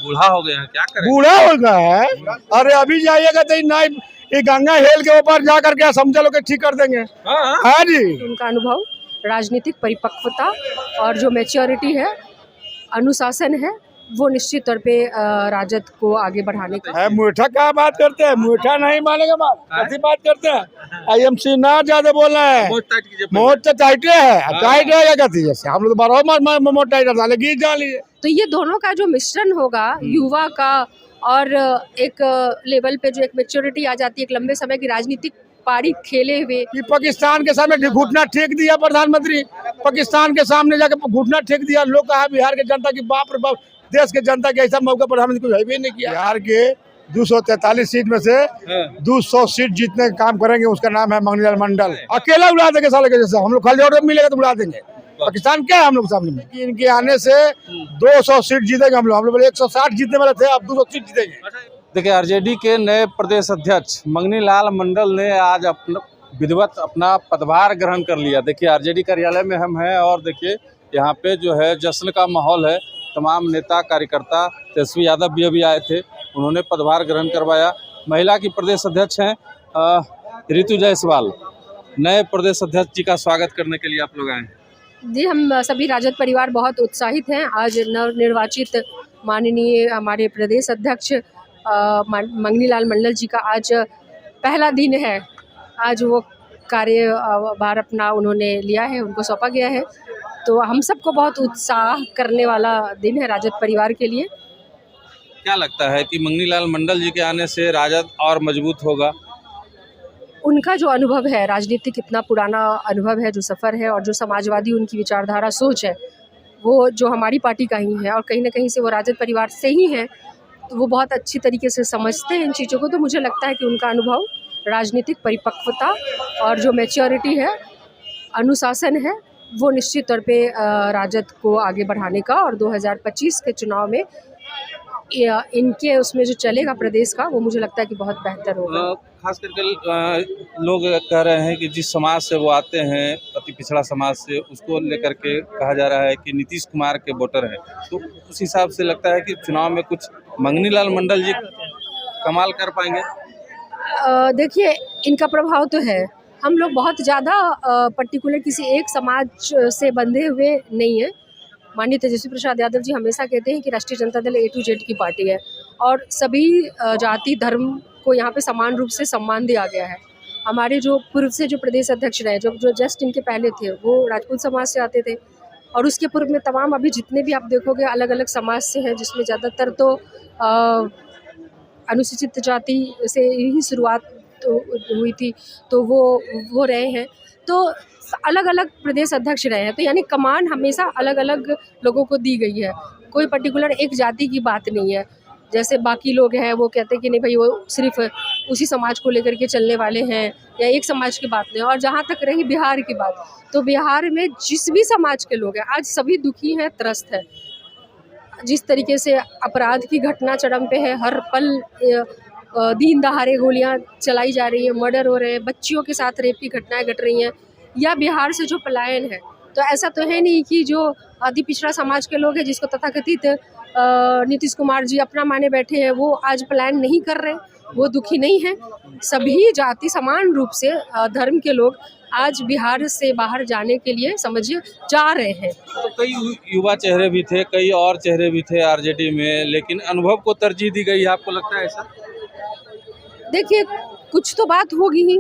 बूढ़ा हो गया है, क्या करें? बूढ़ा हो गया है। अरे अभी जाइएगा तो ना ये गंगा हेल के ऊपर जा करके समझ लो कि ठीक कर देंगे। हाँ जी। उनका अनुभव, राजनीतिक परिपक्वता और जो मैच्योरिटी है, अनुशासन है, वो निश्चित तौर पे राजद को आगे बढ़ाने का है। मीठा क्या बात करते हैं, मीठा नहीं मानेगा बात, कैसी बात करते हैं। आईएमसी ना ज्यादा बोल रहे हैं, मोट तो टाइट है, टाइट है कहती जैसे हम लोग बारह मोट टाइट डाले गीत डालिए। तो ये दोनों का जो मिश्रण होगा, युवा का और एक लेवल पे जो एक मैच्योरिटी आ जाती है, एक लंबे समय की राजनीतिक पारी खेले हुए। कि पाकिस्तान के सामने घुटना टेक दिया प्रधानमंत्री, पाकिस्तान के सामने जाकर घुटना टेक दिया। लोग कहा बिहार के जनता की बाप रे बाप, देश के जनता के ऐसा मौका प्रधानमंत्री कुछ है भी नहीं किया। बिहार के 243 सीट में से 200 सीट जीतने का काम करेंगे, उसका नाम है मंगनीलाल मंडल। अकेला उड़ा देंगे साले के जैसा, हम लोग खाली ऑर्डर मिलेगा तो उड़ा देंगे। पाकिस्तान क्या है हम लोग सामने में? इनके आने से 200 सीट जीतेंगे हम लोग 160 जीतने वाले थे, अब 200 सीट जीतेंगे। देखिए, आरजेडी के नए प्रदेश अध्यक्ष मंगनीलाल मंडल ने आज विधिवत अपना पदभार ग्रहण कर लिया। देखिए, आरजेडी कार्यालय में हम हैं और देखिए यहाँ पे जो है जश्न का माहौल है। तमाम नेता कार्यकर्ता, तेजस्वी यादव भी अभी आए थे, उन्होंने पदभार ग्रहण करवाया। महिला की प्रदेश अध्यक्ष हैं ऋतु जायसवाल। नए प्रदेश अध्यक्ष जी का स्वागत करने के लिए आप लोग आए। जी, हम सभी राजद परिवार बहुत उत्साहित हैं। आज नवनिर्वाचित माननीय हमारे प्रदेश अध्यक्ष मंगनीलाल मंडल जी का आज पहला दिन है। आज वो कार्यभार अपना उन्होंने लिया है, उनको सौंपा गया है। तो हम सबको बहुत उत्साह करने वाला दिन है राजद परिवार के लिए। क्या लगता है कि मंगनीलाल मंडल जी के आने से राजद और मजबूत होगा? उनका जो अनुभव है, राजनीतिक इतना पुराना अनुभव है, जो सफ़र है और जो समाजवादी उनकी विचारधारा सोच है, वो जो हमारी पार्टी का ही है और कहीं ना कहीं से वो राजद परिवार से ही है, तो वो बहुत अच्छी तरीके से समझते हैं इन चीज़ों को। तो मुझे लगता है कि उनका अनुभव, राजनीतिक परिपक्वता और जो मैच्योरिटी है, अनुशासन है, वो निश्चित तौर पे राजद को आगे बढ़ाने का और 2025 के चुनाव में इनके उसमें जो चलेगा प्रदेश का, वो मुझे लगता है कि बहुत बेहतर होगा। खास करके लोग कह रहे हैं कि जिस समाज से वो आते हैं, अति पिछड़ा समाज से, उसको लेकर के कहा जा रहा है कि नीतीश कुमार के वोटर हैं। तो उस हिसाब से लगता है कि चुनाव में कुछ मंगनीलाल मंडल जी कमाल कर पाएंगे। देखिए, इनका प्रभाव तो है। हम लोग बहुत ज़्यादा पर्टिकुलर किसी एक समाज से बंधे हुए नहीं हैं। माननीय तेजस्वी प्रसाद यादव जी हमेशा कहते हैं कि राष्ट्रीय Janata Dal A to Z की पार्टी है और सभी जाति धर्म को यहाँ पे समान रूप से सम्मान दिया गया है। हमारे जो पूर्व से जो प्रदेश अध्यक्ष रहे, जो जस्ट इनके पहले थे, वो राजपूत समाज से आते थे और उसके पूर्व में तमाम अभी जितने भी आप देखोगे अलग अलग समाज से हैं, जिसमें ज़्यादातर तो अनुसूचित जाति से ही शुरुआत तो हुई थी, तो वो रहे हैं। तो अलग अलग प्रदेश अध्यक्ष रहे हैं, तो यानी कमान हमेशा अलग अलग लोगों को दी गई है। कोई पर्टिकुलर एक जाति की बात नहीं है। जैसे बाकी लोग हैं वो कहते हैं कि नहीं भाई, वो सिर्फ उसी समाज को लेकर के चलने वाले हैं या एक समाज की बात नहीं। और जहाँ तक रही बिहार की बात, तो बिहार में जिस भी समाज के लोग हैं, आज सभी दुखी हैं, त्रस्त हैं। जिस तरीके से अपराध की घटना चरम पे है, हर पल दिन दहाड़े गोलियां चलाई जा रही हैं, मर्डर हो रहे हैं, बच्चियों के साथ रेप की घटनाएं घट रही हैं, या बिहार से जो पलायन है, तो ऐसा तो है नहीं कि जो अति पिछड़ा समाज के लोग हैं, जिसको तथाकथित नीतीश कुमार जी अपना माने बैठे हैं, वो आज पलायन नहीं कर रहे, वो दुखी नहीं है। सभी जाति समान रूप से धर्म के लोग आज बिहार से बाहर जाने के लिए समझिए जा रहे हैं। तो कई युवा चेहरे भी थे, कई और चेहरे भी थे आरजेडी में, लेकिन अनुभव को तरजीह दी गई है। आपको लगता है ऐसा? देखिए, कुछ तो बात होगी ही।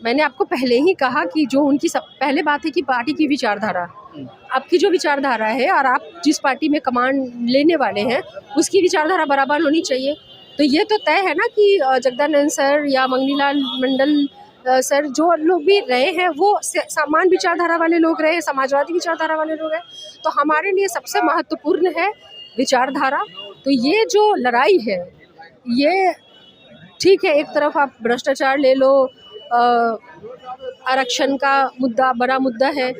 मैंने आपको पहले ही कहा कि जो उनकी पहले बात है कि पार्टी की विचारधारा, आपकी जो विचारधारा है और आप जिस पार्टी में कमांड लेने वाले हैं, उसकी विचारधारा बराबर होनी चाहिए। तो ये तो तय है ना कि जगदानंद सर या मंगनीलाल मंडल सर, जो लोग भी रहे हैं, वो समान विचारधारा वाले लोग रहे हैं, समाजवादी विचारधारा वाले लोग हैं। तो हमारे लिए सबसे महत्वपूर्ण है विचारधारा। तो ये जो लड़ाई है, ये ठीक है, एक तरफ आप भ्रष्टाचार ले लो, आरक्षण का मुद्दा बड़ा मुद्दा है,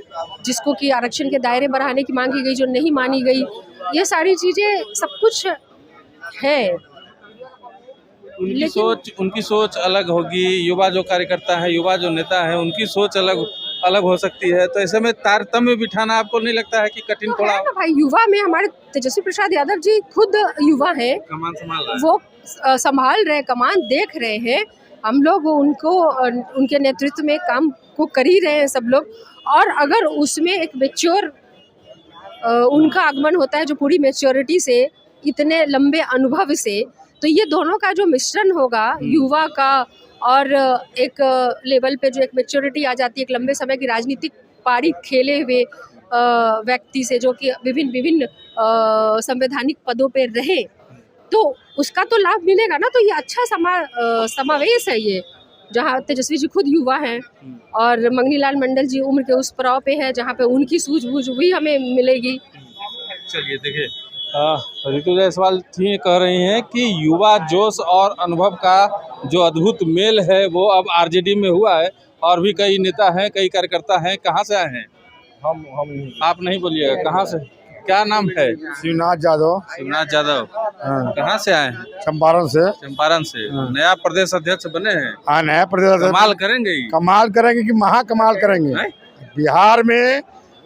जिसको कि आरक्षण के दायरे बढ़ाने की मांग की गई, जो नहीं मानी गई, ये सारी चीज़ें सब कुछ है। उनकी सोच अलग होगी। युवा जो कार्यकर्ता है, युवा जो नेता है, उनकी सोच अलग अलग हो सकती है, तो ऐसे में तारतम्य बिठाना आपको नहीं लगता है कि कठिन थोड़ा है ना भाई, युवा में हमारे तेजस्वी प्रसाद यादव जी खुद युवा हैं, कमान संभाल रहा है? वो संभाल रहे, कमान देख रहे हैं, हम लोग उनको उनके नेतृत्व में काम को कर ही रहे हैं सब लोग। और अगर उसमें एक मैच्योर उनका आगमन होता है जो पूरी मैच्योरिटी से, इतने लंबे अनुभव से, तो ये दोनों का जो मिश्रण होगा युवा का और एक लेवल पे जो एक मैच्योरिटी आ जाती है, एक लंबे समय की राजनीतिक पारी खेले हुए व्यक्ति से, जो कि विभिन्न संवैधानिक पदों पे रहे, तो उसका तो लाभ मिलेगा ना। तो ये अच्छा समावेश है ये, जहाँ तेजस्वी जी खुद युवा हैं और मंगनी लाल मंडल जी उम्र के उस पड़ाव पे है जहाँ पे उनकी सूझबूझ भी हमें मिलेगी। चलिए देखिए, ऋतु जायसवाल थी कह रही हैं कि युवा जोश और अनुभव का जो अद्भुत मेल है वो अब आरजेडी में हुआ है, और भी कई नेता हैं, कई कार्यकर्ता हैं। कहाँ से आए हैं? हम आप नहीं बोलिएगा, कहाँ से, क्या नाम है? शिवनाथ यादव। शिवनाथ यादव, हाँ। कहाँ से आए हैं? चंपारण से। चंपारण से। नया प्रदेश अध्यक्ष बने हैं, हाँ, नया प्रदेश कमाल करेंगे ही। कमाल करेंगे कि महा कमाल करेंगे। हैं? बिहार में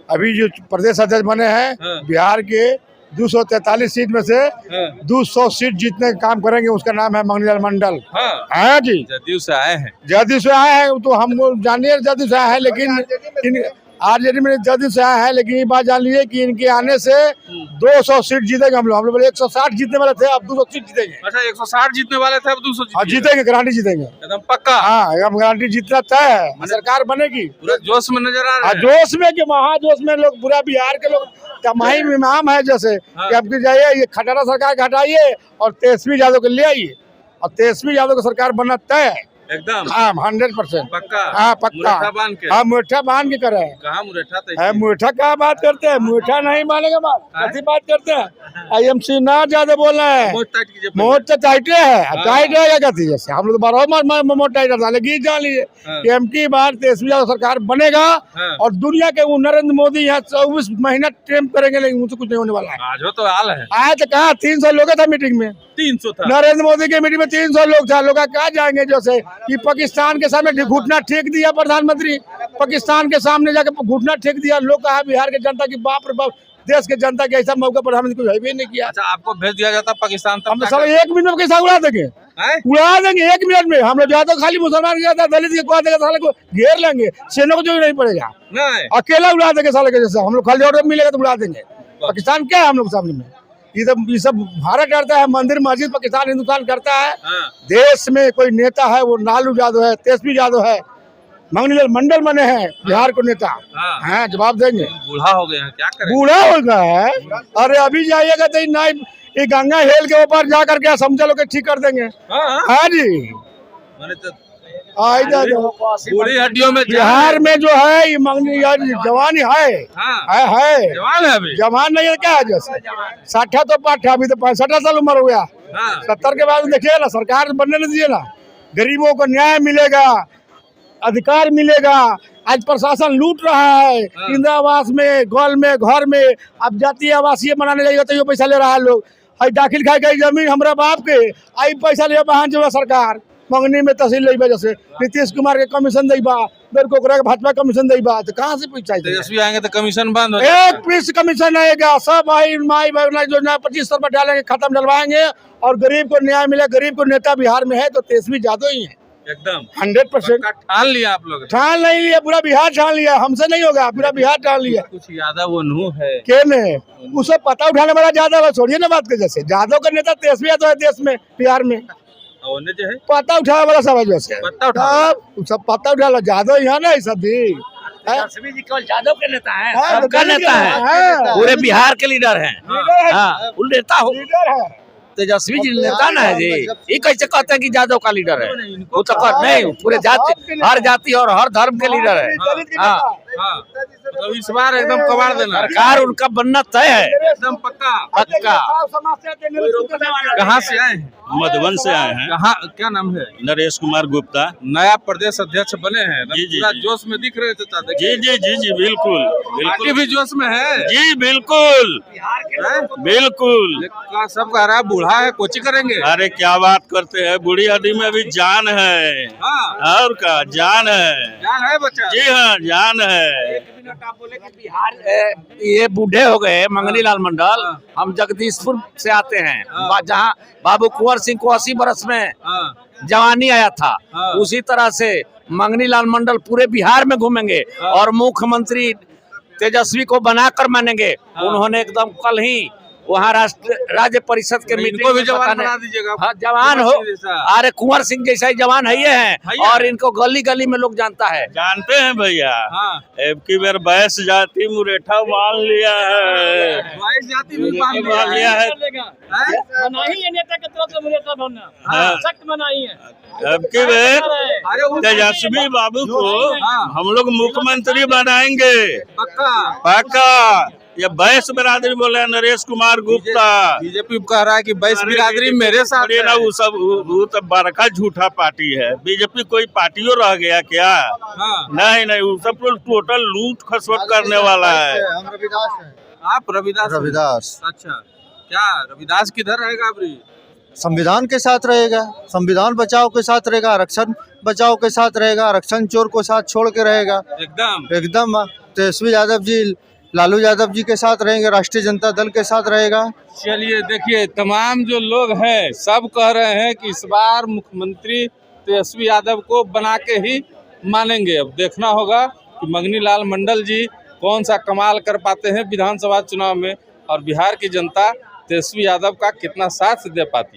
अभी जो प्रदेश अध्यक्ष बने हैं, हाँ। बिहार के 243 सीट में से हाँ। 200 सीट जीतने का काम करेंगे। उसका नाम है मंगनी लाल मंडल। हाँ, हाँ जी, जदयू से आए हैं। जदयू से आए हैं, तो हम जानिए जदयू से आए हैं, लेकिन आरजेडी में जदयू से आए हैं, लेकिन ये बात जान लीजिए कि इनके आने से 200 सीट जीतेंगे। हम लोग बोले 160 जीतने वाले थे, अब 200 सीट जीतेंगे। अच्छा, 160 जीतने वाले थे, अब 200 हाँ, जीतेंगे, गारंटी जीतेंगे, एकदम पक्का। हाँ, हम गारंटी जीतना तय है। सरकार बनेगी। पूरा जोश में नजर आ रहा है। जोश में कि महाजोश में लोग, पूरा बिहार के लोग तमाही में इमाम है जैसे कि अब की जाइए, ये खटारा सरकार को हटाइए और तेजस्वी यादव को ले आइए, और तेजस्वी यादव की सरकार बनना तय है एकदम। हाँ, 100% पक्का। हाँ, पक्का। मुरेठा बांध के। हाँ, मुरेठा बांध के करे। कहाँ मुरेठा है मुरेठा का बात करते हैं, मुरेठा नहीं मानेगा बात, कैसी बात करते हैं। आईएमसी ना ज्यादा बोल रहे हैं, मोट तो टाइटे है, टाइट है क्या कहती है, जैसे हम लोग तो 12 मोट टाइट था, लेकिन जान लीजिए कि एमकी बार तेजस्वी यादव सरकार बनेगा और दुनिया के वो नरेंद्र मोदी यहाँ 24 महीना ट्रेम करेंगे, लेकिन उनसे कुछ नहीं होने वाला है। आज हो तो हाल है। आए तो कहा 300 लोग था मीटिंग में, 300 था नरेंद्र मोदी की मीटिंग में 300 लोग था। लोग कहा जाएंगे जैसे कि पाकिस्तान के सामने घुटना टेक दिया प्रधानमंत्री, पाकिस्तान के सामने जाकर घुटना टेक दिया। लोग कहा बिहार के जनता की बाप रे बाप, देश के जनता के ऐसा मौका प्रधानमंत्री कुछ भी नहीं किया। अच्छा, आपको भेज दिया जाता पाकिस्तान, हम तो साला 1 मिनट में कैसा उड़ा देंगे, उड़ा देंगे 1 मिनट में। हम लोग जाते खाली मुसलमान जाता, दलित के को देगा, साले को घेर लेंगे, सेना को जो नहीं पड़ेगा, अकेला उड़ा देंगे साले के जैसा। हम लोग खाली ऑर्डर मिलेगा तो उड़ा देंगे। पाकिस्तान क्या है हम लोग के सामने में? ये सब भारत करता है, मंदिर मस्जिद पाकिस्तान हिंदुस्तान करता है। देश में कोई नेता है वो लालू यादव है, तेजस्वी यादव है, मंगनी लाल मंडल बने हैं बिहार को नेता। हाँ, जवाब देंगे। बूढ़ा हो गए हैं, क्या करें? बूढ़ा हो गया है, अरे अभी जाइएगा तो नहीं, ये गंगा हेल के ऊपर जा करके समझा लोग ठीक कर देंगे। हाँ जी, पूरी हड्डियों में बिहार में जो है ये मंगनी जवान है, जवान है अभी, जवान नहीं है क्या है, जैसे 60 तो पाठ है, अभी तो 65 साल उम्र हो गया। 70 के बाद देखिए ना, सरकार बनने नहीं दीजिए ना, गरीबों को न्याय मिलेगा, अधिकार मिलेगा। आज प्रशासन लूट रहा है, इंदिरा आवास में, गोल में, घर में, अब जातीय आवासीय बनाने जाएगा तो ये पैसा ले रहा है लोग। दाखिल खाई गई जमीन हमारा बाप के, आई पैसा ले बहान जो सरकार मंगनी में तहसील ले, जैसे नीतीश कुमार के कमीशन देबा, भाजपा कमीशन देबा, तो कहाँ से पैसा? तेजस्वी आएंगे तो कमीशन बंद हो एक पीस कमीशन आएगा, सब भाई माई योजना 25 रुपए डालेंगे, खत्म डलवाएंगे, और गरीब को न्याय मिले। गरीब को नेता बिहार में है तो तेजस्वी यादव ही है, एकदम 100%। ठान लिया आप लोग? ठान नहीं लिया, पूरा बिहार ठान लिया, हमसे नहीं होगा, पूरा बिहार ठान लिया। कुछ यादव उन्हू है के ने उसे पता उठाने वाला यादव है, छोड़िए ना बात के, जैसे यादव का नेता तेजस्वी यादव है देश में, बिहार में जो है पता उठाने वाला सब है, जैसे सब पता उठा यादव यहाँ ना, सब भी तेजस्वी जी केवल यादव के नेता है, हाँ, सबका नेता है, पूरे बिहार के लीडर हैं। हाँ, नेता हो, तेजस्वी जी नेता ना है जी, ये कैसे कहते हैं कि यादव का लीडर है? वो तो नहीं, पूरे जाति, हर जाति और हर धर्म के लीडर है। तो इस बार एकदम कबाड़ देना है। सरकार उनका बनना तय है, एकदम पक्का। पक्का। कहाँ से आए हैं? मधुबन से आए हैं। कहाँ, क्या नाम है? नरेश कुमार गुप्ता। नया प्रदेश अध्यक्ष बने हैं, एकदम जी, जी, पूरा जी। जोश में दिख रहे थे चाचा। जी जी जी जी बिल्कुल पार्टी बिल्कुल भी जोश में है। जी बिल्कुल हैं? बिल्कुल। लेकिन सब कह रहा है बूढ़ा है, कोची करेंगे। अरे क्या बात करते हैं, बूढ़ी आदमी में भी जान है। हाँ, और का जान है। जान है बच्चा। जी हाँ जान है। ये बूढ़े हो गए मंगनी लाल मंडल। हम जगदीशपुर से आते हैं, जहाँ बाबू कुंवर सिंह को 80 बरस में हाँ, जवानी आया था, हाँ। उसी तरह से मंगनी लाल मंडल पूरे बिहार में घूमेंगे और मुख्यमंत्री तेजस्वी को बनाकर मानेंगे। उन्होंने एकदम कल ही वहाँ राज्य परिषद के मीटिंग इनको भी में जवान बताने- बना दीजिएगा। हाँ, जवान हो। कुंवर सिंह जैसा। अरे कुंवर सिंह जैसा ही जवान है ये है हैं ये। और इनको गली गली में लोग जानता है। जानते हैं भैया, हाँ, अब की बार बैस जाति मुरेठा मान लिया है। बाईस जाति भी मान मान लिया है। हैं? मनाही है नेता के तरफ से, मुझे तो बनना हाँ। सख्त मनाही है। अब की बार अरे वो तेजस्वी बाबू को हाँ। हम लोग मुख्यमंत्री बनाएंगे पक्का। पक्का। ये बैस बिरादरी बोले हैं, नरेश कुमार गुप्ता। बीजेपी कह रहा है कि बैस बिरादरी मेरे साथ अरे है। ना वो सब वो तो बड़का झूठा पार्टी है। बीजेपी कोई पार्टियों रह गया क्या? हाँ, नहीं नहीं, वो सब तो टोटल लूट खसवट करने वाला है। हम रविदास हैं। आप रविदास हैं? रविदास अच्छा, क्या रविदास किधर रहेगा अबरी? संविधान के साथ रहेगा, संविधान बचाव के साथ रहेगा, आरक्षण बचाव के साथ रहेगा, आरक्षण चोर को साथ छोड़ के रहेगा। एकदम। एकदम तेजस्वी यादव जी लालू यादव जी के साथ रहेंगे, राष्ट्रीय जनता दल के साथ रहेगा। चलिए देखिए, तमाम जो लोग हैं सब कह रहे हैं कि इस बार मुख्यमंत्री तेजस्वी यादव को बना के ही मानेंगे। अब देखना होगा कि मंगनी लाल मंडल जी कौन सा कमाल कर पाते हैं विधानसभा चुनाव में और बिहार की जनता तेजस्वी यादव का कितना साथ दे पाती।